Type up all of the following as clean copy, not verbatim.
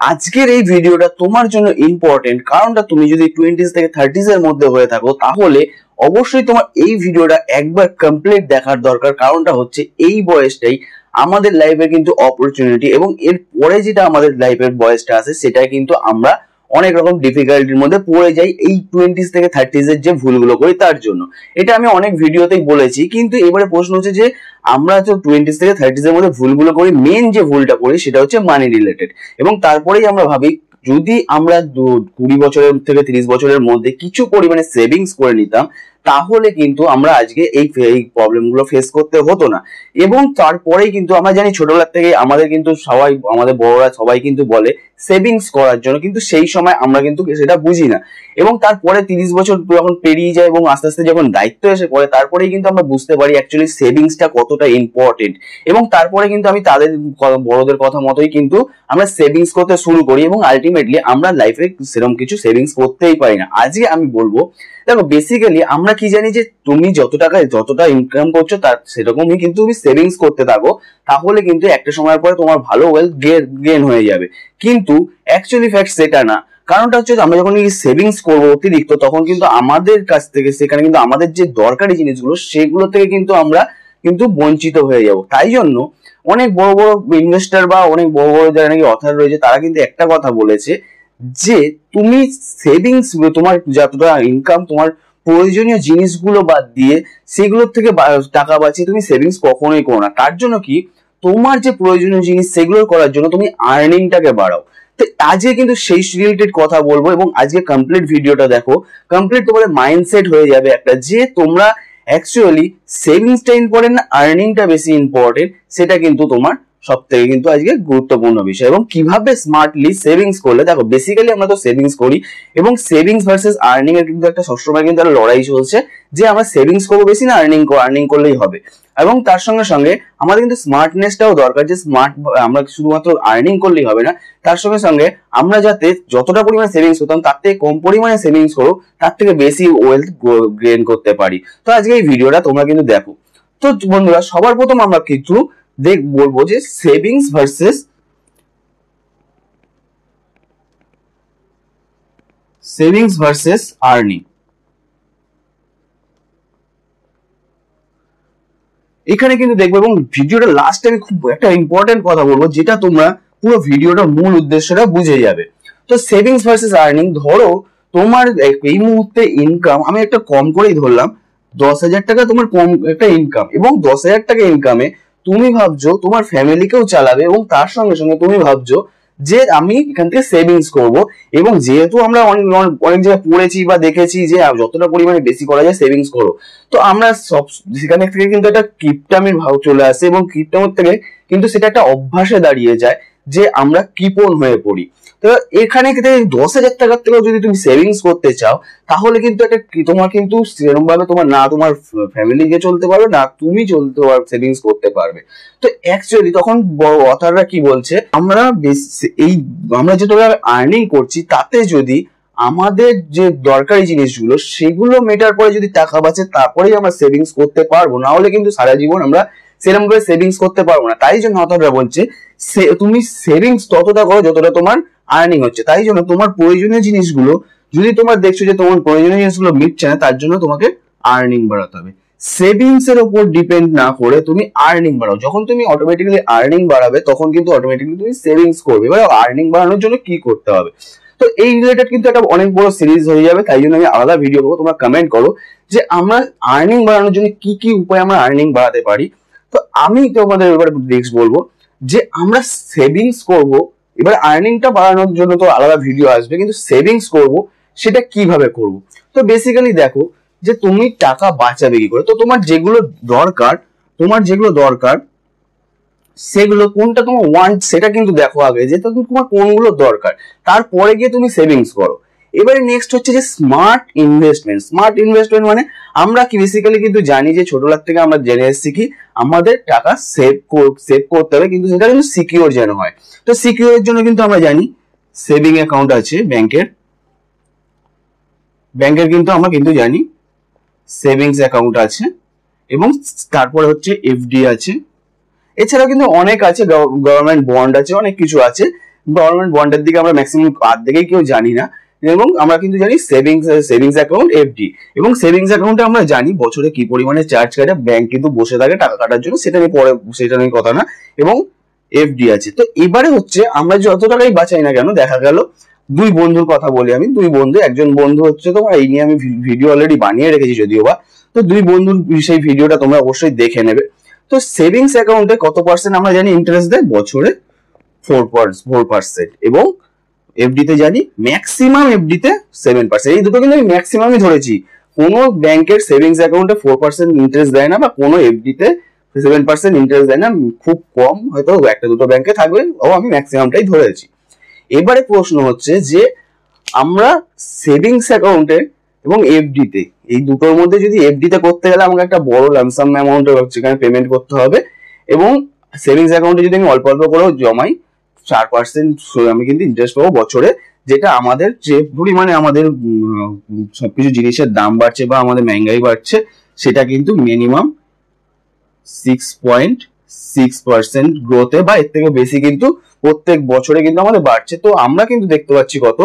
আজকের এই ভিডিওটা তোমার জন্য ইম্পর্টেন্ট, কারণটা তুমি যদি 20s থেকে 30s এর মধ্যে হয়ে থাকো তাহলে অবশ্যই তোমার এই ভিডিওটা একবার কমপ্লিট দেখার দরকার। কারণটা হচ্ছে এই বয়সটাই আমাদের লাইফের কিন্তু অপরচুনিটি, এবং এর পরে যেটা আমাদের লাইফের বয়সটা আছে সেটা কিন্তু আমরা অনেক রকম ডিফিকাল্টির মধ্যে পড়ে যাই এই 20s থেকে 30s এর যে ভুলগুলো করি তার জন্য। এটা আমি অনেক ভিডিওতেই বলেছি, কিন্তু এবারে প্রশ্ন হচ্ছে যে আমরা তো 20s থেকে 30s এর মধ্যে ভুলগুলো করি, মেন যে ভুলটা করি সেটা হচ্ছে মানি রিলেটেড। এবং তারপরেই আমরা ভাবি যদি আমরা 20 বছরের থেকে 30 বছরের মধ্যে কিছু পরিমাণে সেভিংস করে নিতাম তাহলে কিন্তু আমরা আজকে এই প্রবলেমগুলো ফেস করতে হতো না। এবং তারপরেই কিন্তু আমরা জানি ছোটবেলা থেকে আমাদের কিন্তু সবাই, আমাদের বড়রা সবাই কিন্তু বলে সেভিংস করার জন্য, কিন্তু সেই সময় আমরা কিন্তু সেটা বুঝি না। এবং তারপরে 30 বছর যখন পেরিয়ে যায় এবং আস্তে আস্তে যখন দায়িত্ব এসে পড়ে তারপরেই কিন্তু আমরা বুঝতে পারি অ্যাকচুয়ালি সেভিংসটা কতটা ইম্পর্টেন্ট। এবং তারপরে কিন্তু আমি তাদের বড়দের কথা মতোই কিন্তু আমরা সেভিংস করতে শুরু করি, এবং আলটিমেটলি আমরা লাইফে সেরকম কিছু সেভিংস করতেই পারি না। আজকে আমি বলবো, দেখো বেসিক্যালি আমরা কি জানি যে তুমি যতটা ইনকাম করছো তার সেরকমই কিন্তু তুমি সেভিংস করতে থাকো, তাহলে কিন্তু একটা সময়ের পরে তোমার ভালো ওয়েলথ গেইন হয়ে যাবে। কিন্তু অ্যাকচুয়ালি ফ্যাক্ট সেটা না। কারণটা হচ্ছে আমরা যখন সেভিংস করবো অতিরিক্ত তখন কিন্তু আমাদের কাছ থেকে সেখানে কিন্তু আমাদের যে দরকারি জিনিসগুলো সেগুলো থেকে কিন্তু আমরা কিন্তু বঞ্চিত হয়ে যাব। তাই জন্য অনেক বড় বড় ইনভেস্টর বা অনেক বড় বড় যারা নাকি অথর রয়েছে তারা কিন্তু একটা কথা বলেছে যে তুমি সেভিংস, তোমার যতটা ইনকাম তোমার প্রয়োজনীয় জিনিসগুলো বাদ দিয়ে সেগুলোর থেকে টাকা বাঁচিয়ে তুমি সেভিংস কখনোই করো না। তার জন্য কি তোমার যে প্রয়োজনীয় জিনিস সেগুলো করার জন্য তুমি আর্নিংটাকে বাড়াও। তো আজকে কিন্তু সেই রিলেটেড কথা বলবো, এবং আজকে কমপ্লিট ভিডিওটা দেখো, কমপ্লিট তোমাদের মাইন্ডসেট হয়ে যাবে একটা যে তোমরা অ্যাকচুয়ালি সেভিংসটা ইম্পর্টেন্ট না আর্নিংটা বেশি ইম্পর্টেন্ট, সেটা কিন্তু তোমার সব থেকে কিন্তু আজকে গুরুত্বপূর্ণ বিষয়। এবং কিভাবে স্মার্টলি সেভিংস করলে, দেখো বেসিক্যালি আমরা তো সেভিংস করি এবং সেভিংস ভার্সেস আর্নিং এর কিন্তু একটা সবসময় কিন্তু একটা লড়াই চলছে যে আমরা সেভিংস করবো বেশি না আর্নিং করলেই হবে। এবং তার সঙ্গে সঙ্গে আমাদের কিন্তু স্মার্টনেসটাও দরকার, যে আমরা শুধুমাত্র আর্নিং করলেই হবে না, তার সঙ্গে সঙ্গে আমরা যাতে যতটা পরিমাণে সেভিংস করতাম তার থেকে কম পরিমাণে সেভিংস করো, তার থেকে বেশি ওয়েলথ গেইন করতে পারি। তো আজকে এই ভিডিওটা তোমরা কিন্তু দেখো। তো বন্ধুরা সবার প্রথম আমরা কিন্তু বলবো যে সেভিংস ভার্সেস আর্নিং। এখানে কিন্তু দেখবো, এবং ভিডিওটা লাস্টে আমি খুব একটা ইম্পর্টেন্ট কথা বলবো যেটা তোমরা পুরো ভিডিওটার মূল উদ্দেশ্যটা বুঝে যাবে। তো সেভিংস ভার্সেস আর্নিং, ধরো তোমার এই মুহূর্তে ইনকাম, আমি একটা কম করেই ধরলাম 10,000 টাকা তোমার কম একটা ইনকাম, এবং 10,000 টাকা ইনকামে তুমি ভাবছো তোমার ফ্যামিলিকেও চালাবে, এবং তার সঙ্গে সঙ্গে তুমি ভাবছো যে আমি এখান থেকে সেভিংস করব। এবং যেহেতু আমরা অনেক জায়গায় পড়েছি বা দেখেছি যে যতটা পরিমাণে বেশি করা যায় সেভিংস করো, তো আমরা সব সেখানে থেকে কিন্তু একটা কিপটামির ভাব চলে আসে, এবং কিপটামের থেকে কিন্তু সেটা একটা অভ্যাসে দাঁড়িয়ে যায় যে আমরা কিপন হয়ে পড়ি। তো এখানে 10,000 টাকার থেকেও যদি তুমি সেভিংস করতে চাও তাহলে কিন্তু একটা তোমার কিন্তু সেরকম ভাবে তোমার না তোমার ফ্যামিলিকে চলতে পারবে না তুমি চলতে পারবে, সেভিংস করতে পারবে। তো অ্যাকচুয়ালি তখন বড় অথাররা কি বলছে, আমরা যেটা আর্নিং করছি তাতে যদি আমাদের যে দরকারি জিনিসগুলো সেগুলো মেটার পরে যদি টাকা বাঁচে তারপরেই আমরা সেভিংস করতে পারবো, না হলে কিন্তু সারা জীবন আমরা সেরকম ভাবে সেভিংস করতে পারবো না। তাই জন্য অথররা বলছে তুমি সেভিংস ততটা করো যতটা তোমার আর্নিং হচ্ছে। তাই জন্য তোমার প্রয়োজনীয় জিনিসগুলো যদি তোমার দেখছো যে তোমার প্রয়োজনীয় জিনিসগুলো মিটছে না, তার জন্য তোমাকে আর্নিং বাড়াতে হবে। সেভিংস এর উপর ডিপেন্ড না করে তুমি আর্নিং বাড়াও। যখন তুমি অটোমেটিক্যালি আর্নিং বাড়াবে তখন কিন্তু অটোমেটিক্যালি তুমি সেভিংস করবে। এবার আর্নিং বাড়ানোর জন্য কি করতে হবে, তো এই রিলেটেড কিন্তু একটা অনেক বড় সিরিজ হয়ে যাবে, তাই জন্য আমি আলাদা ভিডিও করবো। তোমরা কমেন্ট করো যে আমরা আর্নিং বাড়ানোর জন্য কি কি উপায় আমরা আর্নিং বাড়াতে পারি। তো আমি তোমাদের এবার নেক্সট বলবো যে আমরা সেভিংস করব। এবার আর্নিংটা বাড়ানোর জন্য তো আলাদা ভিডিও আসবে, কিন্তু সেভিংস করব সেটা কিভাবে করব। তো বেসিক্যালি দেখো যে তুমি টাকা বাঁচাবে কি করে। তো তোমার যেগুলো দরকার সেগুলো কোনটা তোমার ওয়ান্ট সেটা কিন্তু দেখো আগে যে তোমার কোনগুলো দরকার, তারপরে গিয়ে তুমি সেভিংস করো। এবারে নেক্সট হচ্ছে যে স্মার্ট ইনভেস্টমেন্ট মানে আমরা কি বেসিক্যালি কিন্তু জানি যে ছোটবেলা থেকে আমরা জেনে এসেছি কি আমাদের টাকা সেভ করতে হবে, কিন্তু সেটা কিন্তু সিকিউর যেন হয়। তো সিকিউরের জন্য কিন্তু আমরা জানি সেভিং অ্যাকাউন্ট আছে ব্যাংকের কিন্তু আমরা কিন্তু জানি সেভিংস অ্যাকাউন্ট আছে, এবং তারপরে হচ্ছে এফডি আছে। এছাড়াও কিন্তু অনেক আছে, গভর্নমেন্ট বন্ড আছে, অনেক কিছু আছে। গভর্নমেন্ট বন্ডের দিকে আমরা ম্যাক্সিমাম দেখেই কেউ জানি না, এবং আমরা কিন্তু জানি সেভিংস অ্যাকাউন্ট এফডি, এবং সেভিংস অ্যাকাউন্টে আমরা জানি বছরে কি পরিমাণে চার্জ কাটে, ব্যাংক কিন্তু বসে থাকে টাকা কাটার জন্য, সেটা নিয়ে কথা না, এবং এফডি আছে। তো এবারে হচ্ছে আমরা যত টাকাই বাঁচাই না কেন, দেখা গেল দুই বন্ধুর কথা বলি আমি, দুই বন্ধু, একজন বন্ধু হচ্ছে তোমার, এই নিয়ে আমি ভিডিও অলরেডি বানিয়ে রেখেছি যদিও বা, তো দুই বন্ধুর সেই ভিডিওটা তোমরা অবশ্যই দেখে নেবে। তো সেভিংস অ্যাকাউন্টে কত পার্সেন্ট আমরা জানি ইন্টারেস্ট দেয়, বছরে 4%, এবং এফডিতে জানি ম্যাক্সিমাম এফডিতে 7%। এই দুটো কিন্তু আমি ম্যাক্সিমামই ধরেছি, কোনো ব্যাংকের সেভিংস অ্যাকাউন্টে 4% ইন্টারেস্ট দেয় না, বা কোনো এফডিতে 7% ইন্টারেস্ট দেয় না, খুব কম, হয়তো একটা দুটো ব্যাংকে থাকবে, ও আমি ম্যাক্সিমামটাই ধরেছি। এবারে প্রশ্ন হচ্ছে যে আমরা সেভিংস অ্যাকাউন্টে এবং এফডিতে, এই দুটোর মধ্যে যদি এফডিতে করতে গেলে আমাকে একটা বড় লামসাম অ্যামাউন্ট সেখানে পেমেন্ট করতে হবে, এবং সেভিংস অ্যাকাউন্টে যদি আমি অল্প অল্প করেও জমাই 4% আমি কিন্তু ইন্টারেস্ট পাবো বছরে, যেটা আমাদের যে পরিমাণে আমাদের সবকিছু জিনিসের দাম বাড়ছে বা আমাদের মহঙ্গাই বাড়ছে, সেটা কিন্তু মিনিমাম 6.6% গ্রোথে বা এর থেকে বেশি কিন্তু প্রত্যেক বছরে কিন্তু আমাদের বাড়ছে। তো আমরা কিন্তু দেখতে পাচ্ছি কত,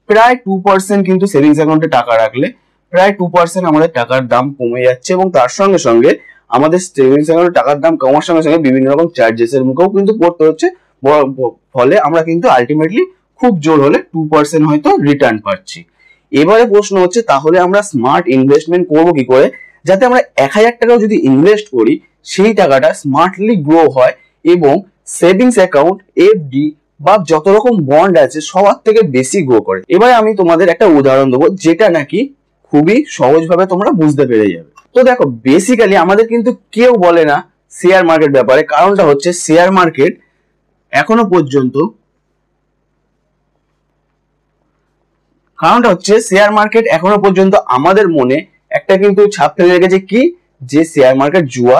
প্রায় 2% কিন্তু সেভিংস অ্যাকাউন্টে টাকা রাখলে প্রায় 2% আমাদের টাকার দাম কমে যাচ্ছে, এবং তার সঙ্গে সঙ্গে আমাদের সেভিংস অ্যাকাউন্টে টাকার দাম কমার সঙ্গে সঙ্গে বিভিন্ন রকম চার্জেস এর মুখেও কিন্তু পড়তে হচ্ছে, ফলে আমরা কিন্তু আলটিমেটলি খুব জোর হলে 2% হয়তো রিটার্ন পাচ্ছি। এবারে প্রশ্ন হচ্ছে তাহলে আমরা স্মার্ট ইনভেস্টমেন্ট করবো কি করে, যাতে আমরা 1000 টাকাও যদি ইনভেস্ট করি সেই টাকাটা স্মার্টলি গ্রো হয়, এবং সেভিংস অ্যাকাউন্ট, এফডি বা যত রকম বন্ড আছে সবার থেকে বেশি গ্রো করে। এবারে আমি তোমাদের একটা উদাহরণ দেবো, যেটা নাকি খুবই সহজভাবে তোমরা বুঝতে পেরে যাবে। তো দেখো, বেসিক্যালি আমাদের কিন্তু কেউ বলে না শেয়ার মার্কেট ব্যাপারে, কারণটা হচ্ছে শেয়ার মার্কেট এখনো পর্যন্ত আমাদের মনে একটা কিন্তু ছাপ ফেলে রেখেছে, কি যে শেয়ার মার্কেট জুয়া,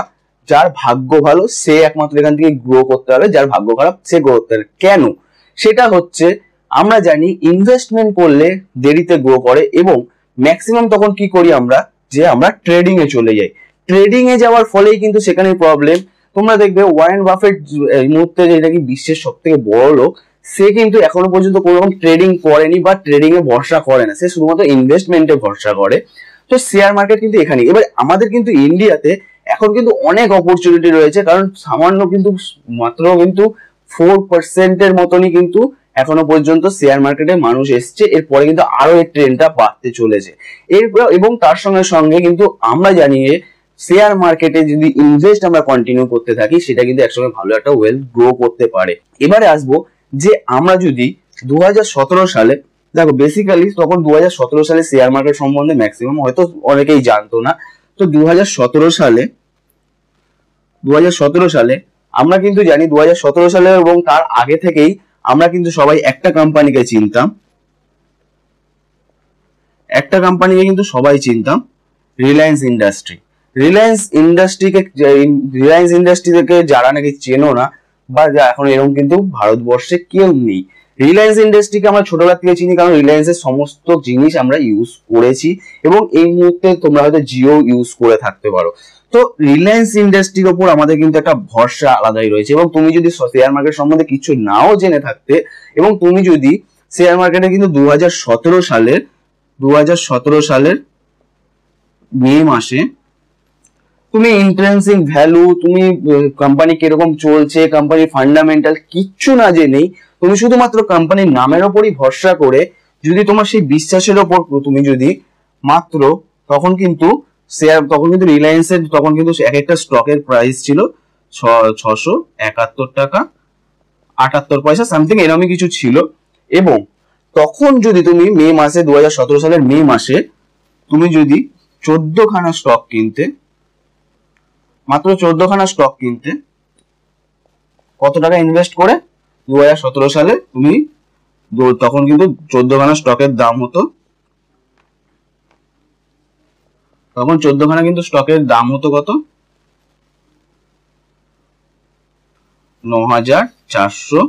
যার ভাগ্য ভালো সে একমাত্র এখান থেকে গ্রো করতে পারবে, যার ভাগ্য খারাপ সে গ্রো করতে পারবে। কেন? সেটা হচ্ছে আমরা জানি ইনভেস্টমেন্ট করলে দেরিতে গ্রো করে, এবং ম্যাক্সিমাম তখন কি করি আমরা, যে আমরা ট্রেডিং এ চলে যাই। ট্রেডিং এ যাওয়ার ফলেই কিন্তু সেখানে প্রবলেম। তোমরা দেখবে ওয়ারেন বাফেট এই মুহূর্তে যেটা কি বিশ্বের সব থেকে বড় লোক, সে কিন্তু এখনো পর্যন্ত কোনো রকম ট্রেডিং করেনি বা ট্রেডিং এ ভরসা করে না, সে শুধুমাত্র ইনভেস্টমেন্টে ভরসা করে। তো শেয়ার মার্কেট কিন্তু এখানে, এবার আমাদের কিন্তু ইন্ডিয়াতে এখন কিন্তু অনেক অপরচুনিটি রয়েছে, কারণ সামান্য কিন্তু মাত্র কিন্তু 4% এর মতনই কিন্তু এখনো পর্যন্ত শেয়ার মার্কেটে মানুষ এসছে, এরপরে কিন্তু আরো এই ট্রেন্ডটা বাড়তে চলেছে। এবং তার সঙ্গে সঙ্গে কিন্তু আমরা জানি শেয়ার মার্কেটে যদি ইনভেস্ট আমরা কন্টিনিউ করতে থাকি, সেটা কিন্তু একসময় ভালো একটা ওয়েলথ গ্রো করতে পারে। এবারে আসবো যে আমরা যদি 2017 সালে, দেখো বেসিক্যালি তখন 2017 সালে শেয়ার মার্কেট সম্বন্ধে ম্যাক্সিমাম হয়তো অনেকেই জানতো না। তো 2017 সালে আমরা কিন্তু জানি 2017 সালে এবং তার আগে থেকেই আমরা কিন্তু সবাই একটা কোম্পানিকে চিনতাম, রিলায়েন্স ইন্ডাস্ট্রি থেকে যারা নাকি চেনো না বা এখন এরকম কিন্তু ভারতবর্ষে কেউ নেই। রিলায়েন্স ইন্ডাস্ট্রিকে আমরা ছোটবেলা থেকে চিনি, কারণ রিলায়েন্সের সমস্ত জিনিস আমরা ইউজ করেছি, এবং এই মুহূর্তে তোমরা হয়তো জিও ইউজ করে থাকতে পারো। তো রিলায়েন্স ইন্ডাস্ট্রির ওপর আমাদের কিন্তু একটা ভরসা আলাদাই রয়েছে, এবং তুমি যদি শেয়ার মার্কেট সম্বন্ধে কিছু নাও জেনে থাকতে, এবং তুমি যদি শেয়ার মার্কেটে কিন্তু 2017 সালের মে মাসে তুমি ইন্ট্রিনসিক ভ্যালু, তুমি কোম্পানি কিরকম চলছে, কোম্পানির ফান্ডামেন্টাল কিচ্ছু না জেনেই তুমি শুধুমাত্র কোম্পানির নামের ওপরই ভরসা করে, যদি তোমার সেই বিশ্বাসের ওপর তুমি যদি মাত্র, তখন কিন্তু রিলায়েন্সের তখন কিন্তু এক একটা স্টকের প্রাইস ছিল 671 টাকা 78 পয়সা সামথিং এরকমই কিছু ছিল। এবং তখন যদি তুমি মে মাসে 2017 সালের মে মাসে তুমি যদি 14 খানা স্টক কিনতে, মাত্র 14 খানা স্টক কিনতে, কত টাকা ইনভেস্ট করে 2017 সালে তুমি, তখন কিন্তু 14 খানা স্টকের দাম হতো, তখন 14 খানা কিন্তু স্টকের দাম হতো কত, 9,404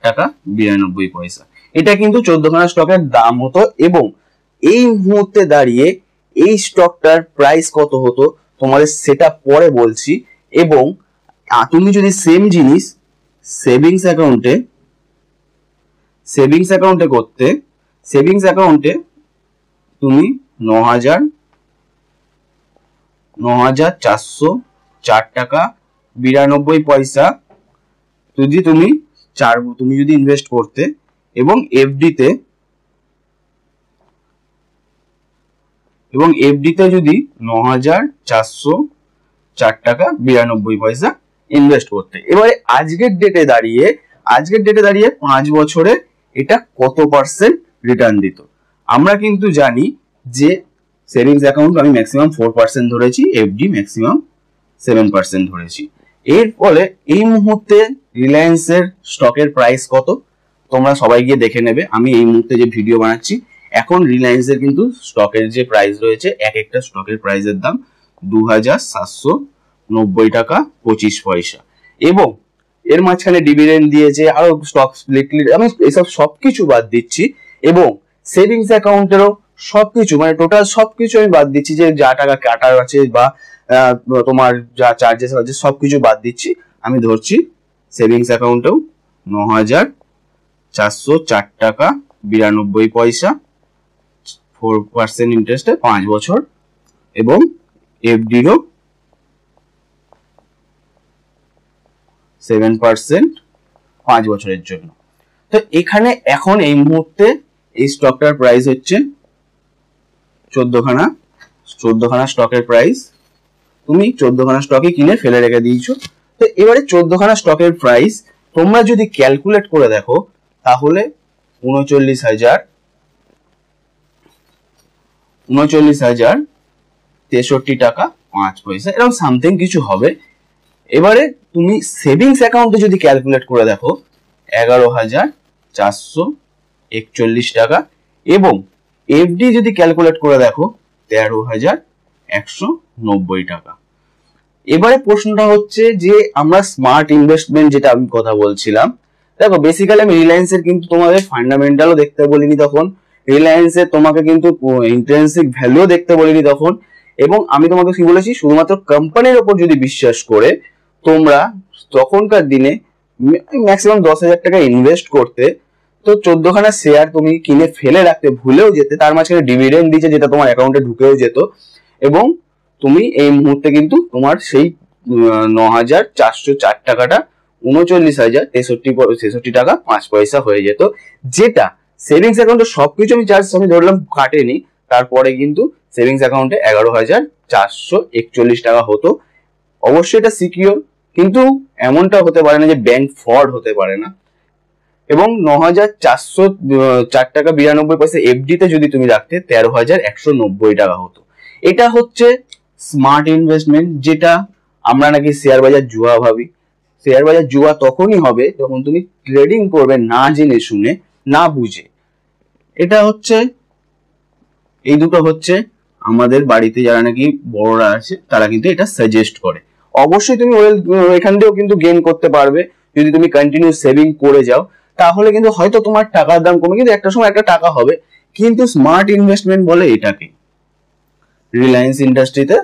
টাকা 92 পয়সা। এটা কিন্তু 14 খানা স্টকের দাম হতো, এবং এই মুহূর্তে দাঁড়িয়ে এই স্টকটার প্রাইস কত হতো তোমাদের সেটা পরে বলছি। এবং তুমি যদি সেম জিনিস সেভিংস অ্যাকাউন্টে সেভিংস অ্যাকাউন্টে করতে, সেভিংস অ্যাকাউন্টে তুমি 9,404 টাকা 92 পয়সা যদি তুমি যদি ইনভেস্ট করতে, এবং এফডিতে যদি 9,404 টাকা 92 পয়সা ইনভেস্ট করতে। এবারে আজকের ডেটে দাঁড়িয়ে 5 বছরে এটা কত পার্সেন্ট রিটার্ন দিত। আমরা কিন্তু জানি যে সেভিংস অ্যাকাউন্ট আমি ম্যাক্সিমাম 4% ধরেছি, এফডি ম্যাক্সিমাম 7% ধরেছি। এর ফলে এই মুহূর্তে রিলায়েন্সের স্টকের প্রাইস কত তোমরা সবাই গিয়ে দেখে নেবে। আমি এই মুহূর্তে যে ভিডিও বানাচ্ছি এখন রিলায়েন্সের কিন্তু স্টকের যে প্রাইস রয়েছে, এক একটা স্টকের প্রাইসের দাম 2,790 টাকা 25 পয়সা, এবং এর মাঝখানে ডিভিডেন্ড দিয়েছে, আরো স্টক স্প্লিট, আমি এসব সবকিছু বাদ দিচ্ছি, এবং সেভিংস অ্যাকাউন্টেরও সবকিছু মানে টোটাল সবকিছু আমি বাদ দিচ্ছি, যে যা টাকা কাটার আছে বা তোমার যা চার্জেস আছে সবকিছু বাদ দিচ্ছি। আমি ধরছি সেভিংস অ্যাকাউন্টেও 9,404 টাকা 92 পয়সা 4% ইন্টারেস্টে 5 বছর, এবং এফডিরও 7% 5 বছরের জন্য। তো এখানে এখন এই মুহূর্তে এই স্টকটার প্রাইস হচ্ছে 14খানা স্টকের প্রাইস, তুমি 14খানা স্টকে কিনে ফেলে রেখে দিয়েছো। তো এবারে 14খানা স্টকের প্রাইস তোমরা যদি ক্যালকুলেট করে দেখো তাহলে 39,063 টাকা 5 পয়সা এরকম সামথিং কিছু হবে। এবারে তুমি সেভিংস অ্যাকাউন্টে যদি ক্যালকুলেট করে দেখো 11,441 টাকা, এবং এফডি যদি ক্যালকুলেট করে দেখো 13,190 টাকা। এবারে প্রশ্নটা হচ্ছে যে আমরা স্মার্ট ইনভেস্টমেন্ট যেটা আমি কথা বলছিলাম, দেখো বেসিক্যালি আমি রিলায়েন্সের কিন্তু তোমাদের ফান্ডামেন্টালও দেখতে বলিনি তখন, রিলায়েন্সের তোমাকে কিন্তু ইন্ট্রিনসিক ভ্যালুও দেখতে বলিনি তখন, এবং আমি তোমাকে কি বলেছি শুধুমাত্র কোম্পানির উপর যদি বিশ্বাস করে তোমরা তখনকার দিনে ম্যাক্সিমাম 10,000 টাকা ইনভেস্ট করতে, তো 14খানা শেয়ার তুমি কিনে ফেলে রাখতে ভুলেও যেতে, তার মাঝখানে ডিভিডেন্ড দিচ্ছে যেটা তোমার অ্যাকাউন্টে ঢুকেও যেত, এবং তুমি এই মুহূর্তে কিন্তু তোমার সেই 9,404 টাকাটা 39,063 টাকা 5 পয়সা হয়ে যেত, যেটা সেভিংস অ্যাকাউন্টে সবকিছু আমি চার্জ আমি ধরলাম কাটেনি, তারপরে কিন্তু সেভিংস অ্যাকাউন্টে 11,441 টাকা হতো। অবশ্যই এটা সিকিউর, কিন্তু এমনটা হতে পারে না যে ব্যাংক ফ্রড হতে পারে না। এবং 9,404 টাকা 92 পয়সা এফডিতে যদি তুমি রাখতে 13,190 টাকা হতো। এটা হচ্ছে স্মার্ট ইনভেস্টমেন্ট, যেটা আমরা নাকি শেয়ার বাজার জুয়া ভাবি। শেয়ার বাজার জুয়া তখনই হবে যখন তুমি ট্রেডিং করবে না জেনে শুনে, না বুঝে। এটা হচ্ছে, এই দুটো হচ্ছে আমাদের বাড়িতে যারা নাকি বড়রা আছে তারা কিন্তু এটা সাজেস্ট করে। অবশ্যই তুমি এখান থেকেও কিন্তু গেইন করতে পারবে যদি তুমি কন্টিনিউ সেভিং করে যাও, তাহলে কিন্তু হয়তো তোমার টাকার দাম কমে, কিন্তু একটা সময় একটা টাকা হবে। কিন্তু স্মার্ট ইনভেস্টমেন্ট বলে এটাকে। রিলায়েন্স ইন্ডাস্ট্রিতে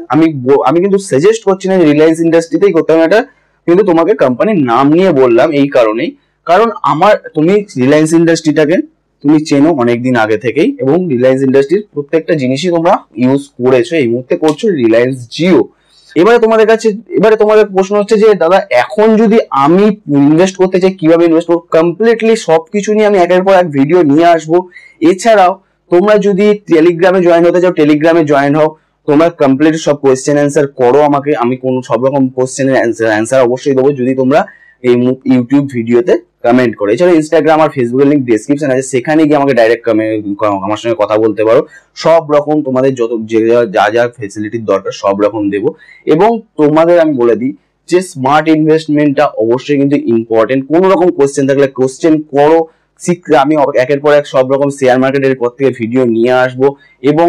আমি কিন্তু সাজেস্ট করছি না যে রিলায়েন্স ইন্ডাস্ট্রিতেই করতে হবে, এটা কিন্তু তোমাকে কোম্পানির নাম নিয়ে বললাম এই কারণেই, কারণ তুমি রিলায়েন্স ইন্ডাস্ট্রিটাকে তুমি চেনো অনেকদিন আগে থেকেই, এবং রিলায়েন্স ইন্ডাস্ট্রির প্রত্যেকটা জিনিসই তোমরা ইউজ করেছো, এই মুহূর্তে করছো রিলায়েন্স জিও। এবারে তোমাদের প্রশ্ন হচ্ছে যে দাদা এখন যদি আমি ইনভেস্ট করতে চাই কিভাবে ইনভেস্ট করবো? কমপ্লিটলি সবকিছু নিয়ে আমি একের পর এক ভিডিও নিয়ে আসবো। এছাড়াও তোমরা যদি টেলিগ্রামে জয়েন হতে চাও টেলিগ্রামে জয়েন হও, তোমরা কমপ্লিট সব কোয়েশ্চেন অ্যান্সার করো আমাকে, আমি কোন সব রকম কোয়েশ্চেনের অ্যান্সার অবশ্যই দেবো যদি তোমরা এই ইউটিউব ভিডিওতে কমেন্ট করো। এছাড়া ইনস্টাগ্রাম আর ফেসবুকের লিঙ্ক ডেসক্রিপশন আছে, সেখানে গিয়ে আমাকে ডাইরেক্ট আমার সঙ্গে কথা বলতে পারো। সব রকম তোমাদের যা যা ফেসিলিটির দরকার সব রকম দেবো। এবং তোমাদের আমি বলে দিই যে স্মার্ট ইনভেস্টমেন্টটা অবশ্যই কিন্তু ইম্পর্টেন্ট। কোন রকম কোয়েশ্চেন থাকলে কোয়েশ্চেন করো, আমি একের পর এক সব রকম শেয়ার মার্কেটের পর থেকে ভিডিও নিয়ে আসবো, এবং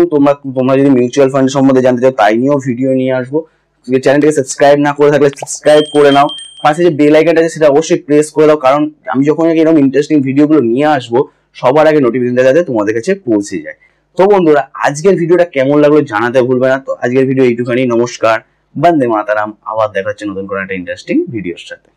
তোমরা যদি মিউচুয়াল ফান্ড সম্বন্ধে জানতে চাও তাই নিয়েও ভিডিও নিয়ে আসবো। চ্যানেলটাকে সাবস্ক্রাইব না করে থাকলে সাবস্ক্রাইব করে নাও, পাশে যে বেল আইকনটা আছে সেটা অবশ্যই প্রেস করে দাও, কারণ আমি যখন এরকম ইন্টারেস্টিং ভিডিওগুলো নিয়ে আসবো সবার আগে নোটিফিকেশনটা যাতে তোমাদের কাছে পৌঁছে যায়। তো বন্ধুরা আজকের ভিডিওটা কেমন লাগলো জানাতে ভুলবে না। তো আজকের ভিডিও এইটুখানি, নমস্কার, বন্দে মাতারাম। আবার দেখা হচ্ছে নতুন কোনো একটা ইন্টারেস্টিং ভিডিওর সাথে।